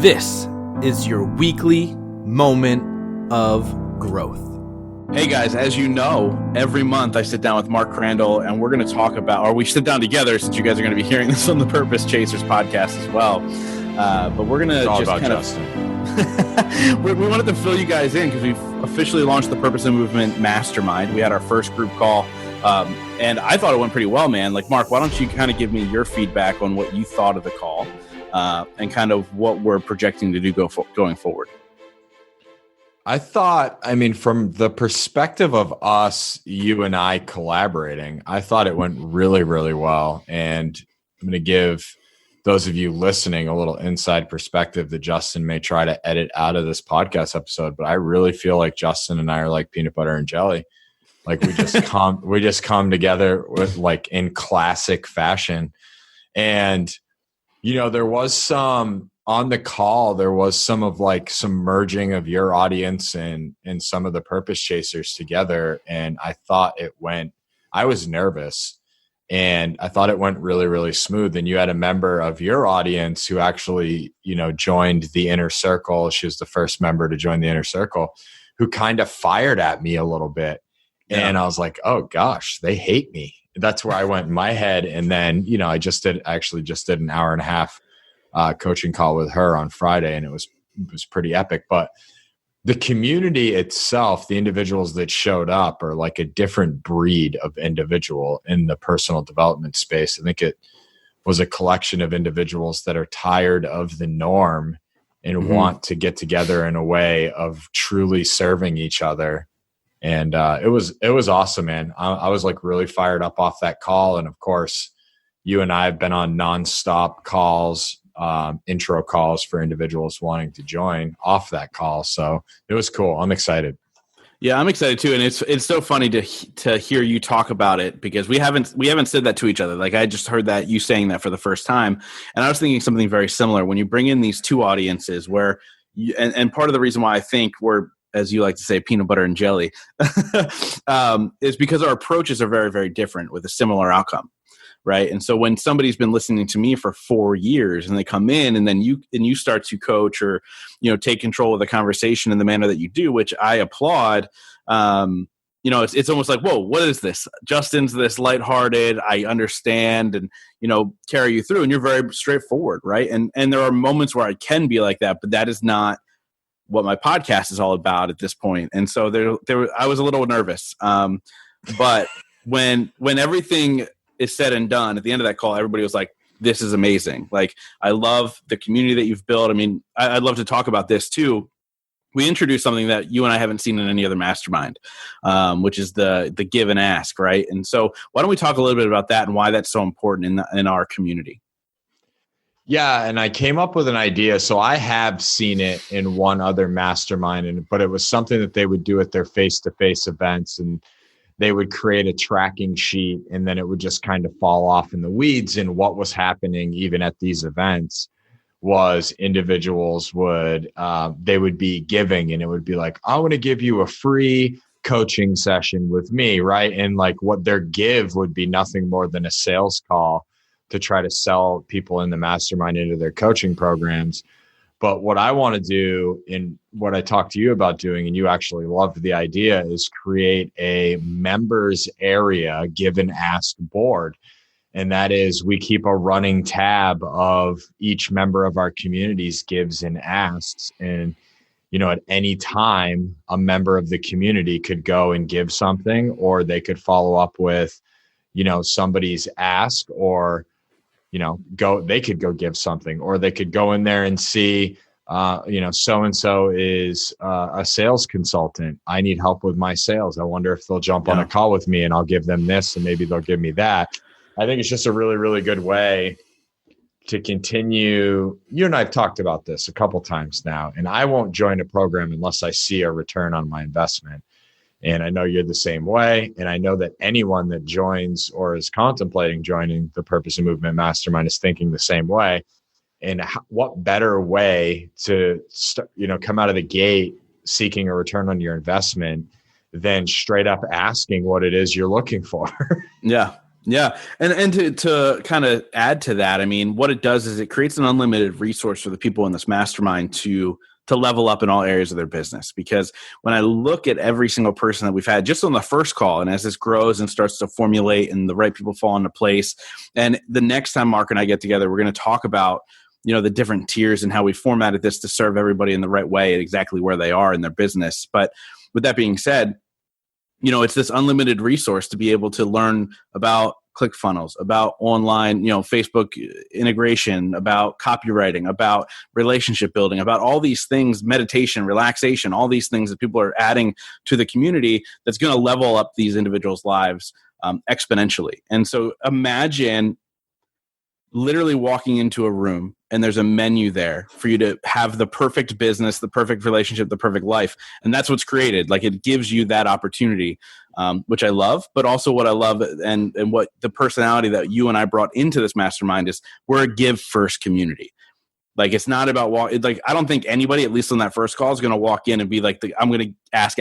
This is your weekly moment of growth. Hey guys, as you know, every month I sit down with Mark Crandall and we're going to talk about, or we sit down together since you guys are going to be hearing this on the Purpose Chasers podcast as well. But we're going to just kind of, we wanted to fill you guys in because we've officially launched the Purpose and Movement Mastermind. We had our first group call and I thought it went pretty well, man. Like, Mark, why don't you kind of give me your feedback on what you thought of the call and kind of what we're projecting to do going forward. I thought, from the perspective of us, you and I collaborating, I thought it went really, really well. And I'm going to give those of you listening a little inside perspective that Justin may try to edit out of this podcast episode. But I really feel like Justin and I are like peanut butter and jelly. Like we just come together with like in classic fashion. And, there was some on the call, there was some merging of your audience and some of the Purpose Chasers together. And I thought I was nervous and I thought it went really, really smooth. And you had a member of your audience who actually, joined the inner circle. She was the first member to join the inner circle, who kind of fired at me a little bit. Yeah. And I was like, oh gosh, they hate me. That's where I went in my head. And then, I just did an hour and a half coaching call with her on Friday, and it was pretty epic. But the community itself, the individuals that showed up are like a different breed of individual in the personal development space. I think it was a collection of individuals that are tired of the norm and want to get together in a way of truly serving each other. And it was awesome, man. I was like really fired up off that call. And of course, you and I have been on nonstop calls, intro calls for individuals wanting to join off that call. So it was cool. I'm excited. Yeah, I'm excited too. And it's so funny to hear you talk about it because we haven't said that to each other. Like I just heard that you saying that for the first time. And I was thinking something very similar when you bring in these two audiences where and part of the reason why I think we're, as you like to say, peanut butter and jelly, is because our approaches are very, very different with a similar outcome, right? And so when somebody's been listening to me for 4 years and they come in and then you start to coach or, take control of the conversation in the manner that you do, which I applaud, it's almost like, whoa, what is this? Justin's this lighthearted, I understand and, carry you through and you're very straightforward, right? And there are moments where I can be like that, but that is not what my podcast is all about at this point. And so I was a little nervous. But when everything is said and done, at the end of that call, everybody was like, this is amazing. Like, I love the community that you've built. I mean, I'd love to talk about this too. We introduced something that you and I haven't seen in any other mastermind, which is the give and ask, right? And so why don't we talk a little bit about that and why that's so important in our community? Yeah, and I came up with an idea. So I have seen it in one other mastermind, but it was something that they would do at their face-to-face events, and they would create a tracking sheet, and then it would just kind of fall off in the weeds. And what was happening even at these events was individuals would be giving, and it would be like, I want to give you a free coaching session with me, right? And like what their give would be nothing more than a sales call to try to sell people in the mastermind into their coaching programs. But what I want to do, and what I talked to you about doing, and you actually loved the idea, is create a members area give and ask board. And that is, we keep a running tab of each member of our community's gives and asks. And, at any time, a member of the community could go and give something, or they could follow up with, somebody's ask, or they could go give something, or they could go in there and see, so-and-so is a sales consultant. I need help with my sales. I wonder if they'll jump on a call with me and I'll give them this and maybe they'll give me that. I think it's just a really, really good way to continue. You and I have talked about this a couple times now, and I won't join a program unless I see a return on my investment. And I know you're the same way. And I know that anyone that joins or is contemplating joining the Purpose and Movement Mastermind is thinking the same way. And what better way to come out of the gate seeking a return on your investment than straight up asking what it is you're looking for? Yeah. Yeah. And to kind of add to that, I mean, what it does is it creates an unlimited resource for the people in this mastermind to level up in all areas of their business. Because when I look at every single person that we've had just on the first call, and as this grows and starts to formulate and the right people fall into place, and the next time Mark and I get together, we're going to talk about, the different tiers and how we formatted this to serve everybody in the right way at exactly where they are in their business. But with that being said, it's this unlimited resource to be able to learn about ClickFunnels, about online, Facebook integration, about copywriting, about relationship building, about all these things, meditation, relaxation, all these things that people are adding to the community that's going to level up these individuals' lives exponentially. And so imagine literally walking into a room and there's a menu there for you to have the perfect business, the perfect relationship, the perfect life. And that's what's created. Like, it gives you that opportunity, which I love. But also what I love and what the personality that you and I brought into this mastermind is, we're a give first community. Like, it's not about I don't think anybody, at least on that first call, is going to walk in and be like, I'm going to ask.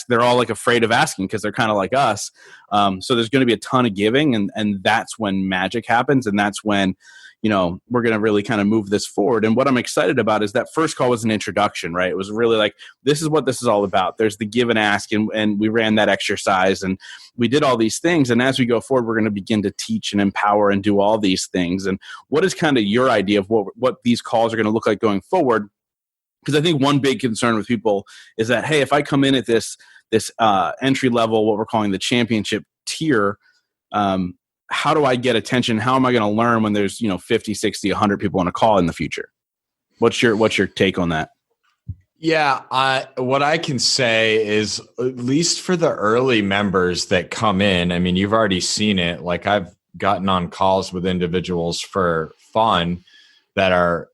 They're all like afraid of asking because they're kind of like us. So there's going to be a ton of giving, and that's when magic happens. And that's when, we're going to really kind of move this forward. And what I'm excited about is that first call was an introduction, right? It was really like, this is what this is all about. There's the give and ask, and we ran that exercise and we did all these things. And as we go forward, we're going to begin to teach and empower and do all these things. And what is kind of your idea of what these calls are going to look like going forward? Because I think one big concern with people is that, hey, if I come in at this entry level, what we're calling the championship tier, how do I get attention? How am I going to learn when there's 50, 60, 100 people on a call in the future? What's your take on that? Yeah, what I can say is, at least for the early members that come in, I mean, you've already seen it. Like, I've gotten on calls with individuals for fun that are,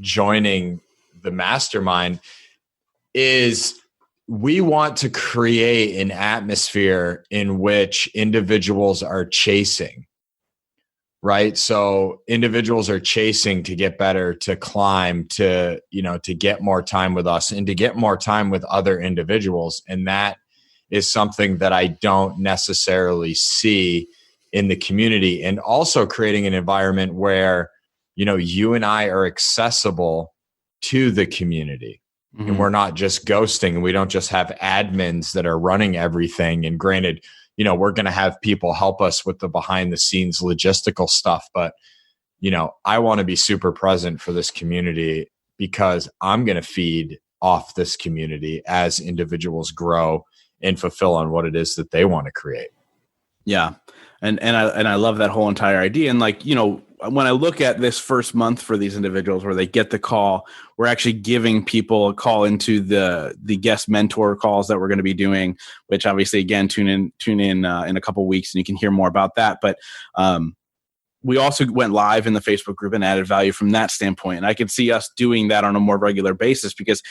joining the mastermind. Is we want to create an atmosphere in which individuals are chasing, right? So individuals are chasing to get better, to climb, to get more time with us and to get more time with other individuals. And that is something that I don't necessarily see in the community. And also creating an environment where, you and I are accessible to the community. Mm-hmm. And we're not just ghosting, and we don't just have admins that are running everything. And granted, we're going to have people help us with the behind the scenes logistical stuff. But, I want to be super present for this community, because I'm going to feed off this community as individuals grow and fulfill on what it is that they want to create. Yeah. And I love that whole entire idea. And when I look at this first month for these individuals where they get the call, we're actually giving people a call into the guest mentor calls that we're going to be doing, which obviously, again, tune in a couple of weeks and you can hear more about that. But we also went live in the Facebook group and added value from that standpoint. And I could see us doing that on a more regular basis, because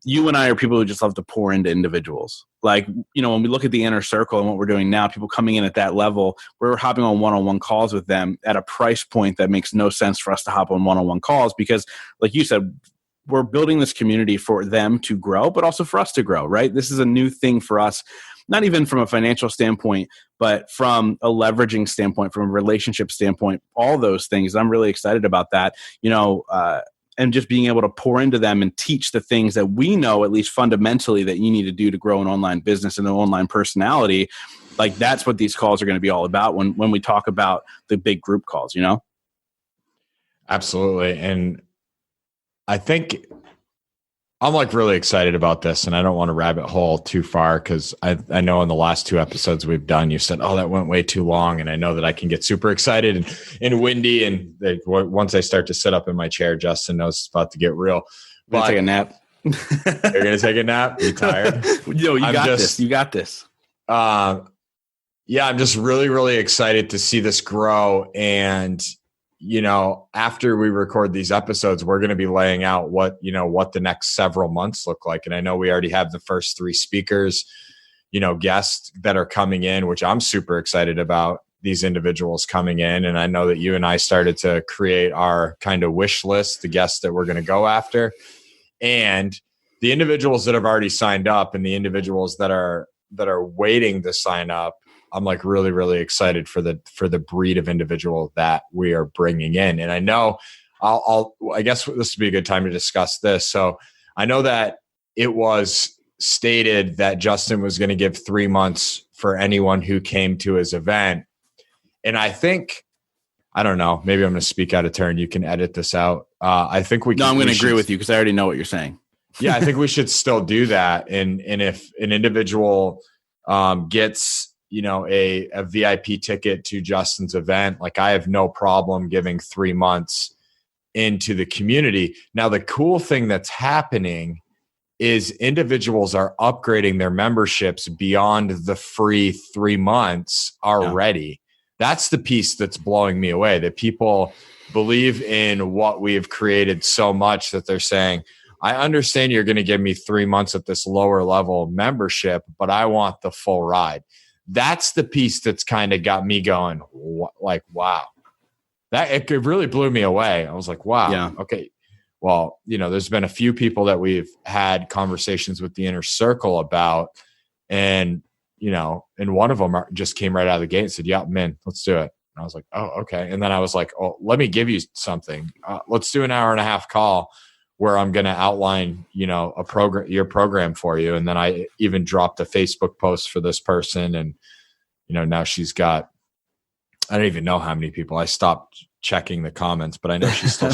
you and I are people who just love to pour into individuals. Like, when we look at the inner circle and what we're doing now, people coming in at that level, we're hopping on one-on-one calls with them at a price point that makes no sense for us to hop on one-on-one calls, because, like you said, we're building this community for them to grow, but also for us to grow, right? This is a new thing for us, not even from a financial standpoint, but from a leveraging standpoint, from a relationship standpoint, all those things. I'm really excited about that. And just being able to pour into them and teach the things that we know, at least fundamentally, that you need to do to grow an online business and an online personality. Like, that's what these calls are going to be all about when we talk about the big group calls, Absolutely. And I think I'm really excited about this, and I don't want to rabbit hole too far, because I know in the last 2 episodes we've done, you said, oh, that went way too long. And I know that I can get super excited and windy. And once I start to sit up in my chair, Justin knows it's about to get real. But take a nap. You're going to take a nap? You tired? You got this. You got this. Yeah, I'm just really, really excited to see this grow. And after we record these episodes, we're going to be laying out what the next several months look like. And I know we already have the first 3 speakers, guests that are coming in, which I'm super excited about, these individuals coming in. And I know that you and I started to create our kind of wish list, the guests that we're going to go after. And the individuals that have already signed up and the individuals that are waiting to sign up, I'm like really, really excited for the breed of individual that we are bringing in. And I know I guess this would be a good time to discuss this. So I know that it was stated that Justin was going to give 3 months for anyone who came to his event. And I think, I don't know, maybe I'm going to speak out of turn. You can edit this out. I think we can. No, I'm going to agree with you because I already know what you're saying. Yeah, I think we should still do that. And if an individual gets, a VIP ticket to Justin's event, like I have no problem giving 3 months into the community. Now, the cool thing that's happening is individuals are upgrading their memberships beyond the free 3 months already. Yeah. That's the piece that's blowing me away, that people believe in what we've created so much that they're saying, I understand you're going to give me 3 months at this lower level membership, but I want the full ride. That's the piece that's kind of got me going, like, wow. It really blew me away. I was like, wow, yeah. Okay. Well, there's been a few people that we've had conversations with the inner circle about, and, and one of them just came right out of the gate and said, yeah, man, let's do it. And I was like, oh, okay. And then I was like, oh, let me give you something. Let's do an hour and a half call where I'm going to outline, your program for you. And then I even dropped a Facebook post for this person. And, now she's got, I don't even know how many people. I stopped checking the comments, but I know she's still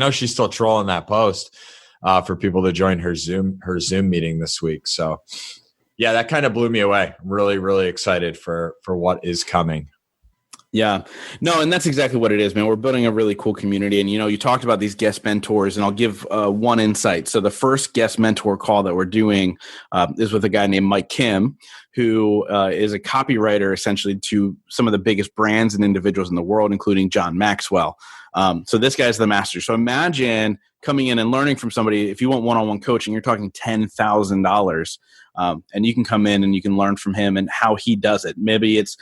she's still trolling that post for people to join her Zoom meeting this week. So yeah, that kind of blew me away. I'm really, really excited for what is coming. Yeah, no, and that's exactly what it is, man. We're building a really cool community. And, you talked about these guest mentors, and I'll give one insight. So the first guest mentor call that we're doing is with a guy named Mike Kim, who is a copywriter essentially to some of the biggest brands and individuals in the world, including John Maxwell. So this guy's the master. So imagine coming in and learning from somebody. If you want one-on-one coaching, you're talking $10,000. And you can come in and you can learn from him and how he does it. Maybe it's,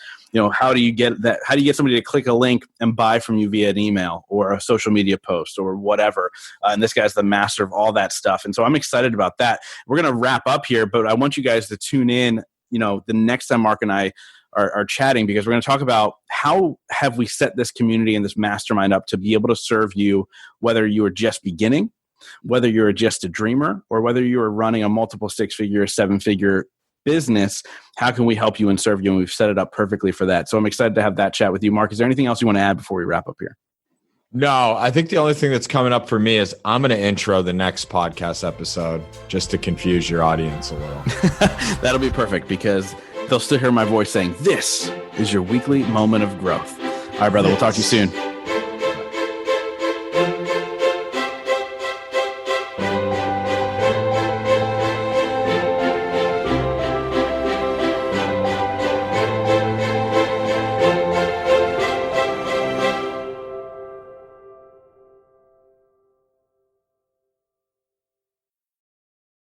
how do you get that? How do you get somebody to click a link and buy from you via an email or a social media post or whatever? And this guy's the master of all that stuff. And so I'm excited about that. We're going to wrap up here, but I want you guys to tune in, the next time Mark and I are chatting, because we're going to talk about how have we set this community and this mastermind up to be able to serve you, whether you are just beginning, whether you're just a dreamer, or whether you are running a multiple 6-figure, 7-figure business. How can we help you and serve you? And we've set it up perfectly for that. So I'm excited to have that chat with you. Mark, is there anything else you want to add before we wrap up here? No, I think the only thing that's coming up for me is I'm going to intro the next podcast episode just to confuse your audience a little. That'll be perfect, because they'll still hear my voice saying, this is your weekly moment of growth. All right, brother, we'll talk to you soon.